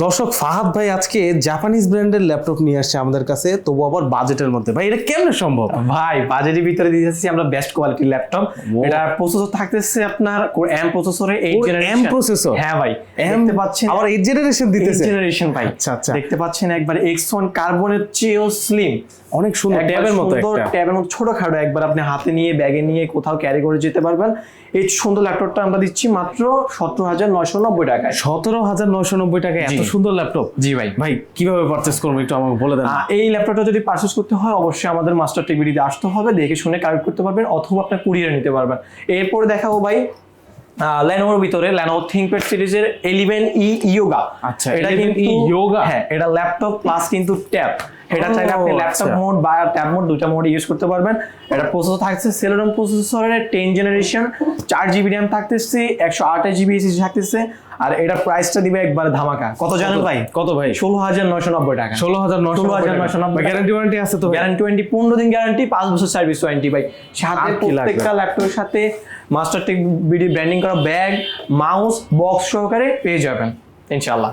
দর্শক, ফাহাদ ভাই আজকে জাপানিজ ব্র্যান্ডের ল্যাপটপ নিয়ে আসছে আমাদের কাছে, তবু আবার বাজেটের মধ্যে। ভাই এটা কেমনে সম্ভব? ভাই বাজেটের ভিতরে দিয়েছি আমরা বেস্ট কোয়ালিটির ল্যাপটপ। এটা প্রসেসর থাকতেছে আপনার কোর এম প্রসেসরে 8 জেনারেশন। M processor? হ্যাঁ ভাই, দেখতে পাচ্ছেন আবার 8 জেনারেশন দিতেছে। 8 জেনারেশন ভাই। আচ্ছা আচ্ছা, দেখতে পাচ্ছেন একবার X1 কার্বনের চেয়েও স্লিম, অনেক সুন্দর ট্যাবের মতো একটা। ট্যাবের মতো ছোটখাটো, একবার আপনি হাতে নিয়ে ব্যাগে নিয়ে কোথাও ক্যারি করে যেতে পারবেন। এই সুন্দর ল্যাপটপটা আমরা দিচ্ছি মাত্র 17,990 টাকায়। 17,990 টাকায় এত সুন্দর ল্যাপটপ? জি ভাই। ভাই কিভাবে পারচেজ করবো একটু আমাকে বলে দেন। এই ল্যাপটপটা যদি পারচেজ করতে হয় অবশ্যই আমাদের মাস্টার টিভিতে আসতে হবে, দেখে শুনে কালেক্ট করতে পারবেন, অথবা আপনার কুরিয়ারে নিতে পারবেন। এরপরে দেখাবো ভাই লেনোভোর ভিতরে লেনোভো থিংকপ্যাড সিরিজের 11E ইয়োগা। আচ্ছা, এটা কিন্তু ইয়োগা। হ্যাঁ, এটা ল্যাপটপ প্লাস কিন্তু ট্যাব। এটা চাইলে আপনি ল্যাপটপ মোড বা ট্যাব মোড দুইটা মোড ইউজ করতে পারবেন। এটা প্রসেসর থাকছে সেলেরন প্রসেসরের 10 জেনারেশন, 4GB RAM থাকতেছে, 128GB SSD থাকতেছে। আর এটা প্রাইসটা দিবে একবার ধামাকা। কত জানেন ভাই? কত ভাই? 16,990 টাকা। 16,990। গ্যারান্টি ওয়ারেন্টি আছে তো? গ্যারান্টি ওয়ারেন্টি 15 দিন গ্যারান্টি, 5 বছর সার্ভিস ওয়ারেন্টি ভাই। সাথে প্রত্যেকটা ল্যাপটপের সাথে মাস্টার টেক বিডি ব্র্যান্ডিং করা ব্যাগ, মাউস, বক্স সহকারে পেয়ে যাবেন ইনশাআল্লাহ।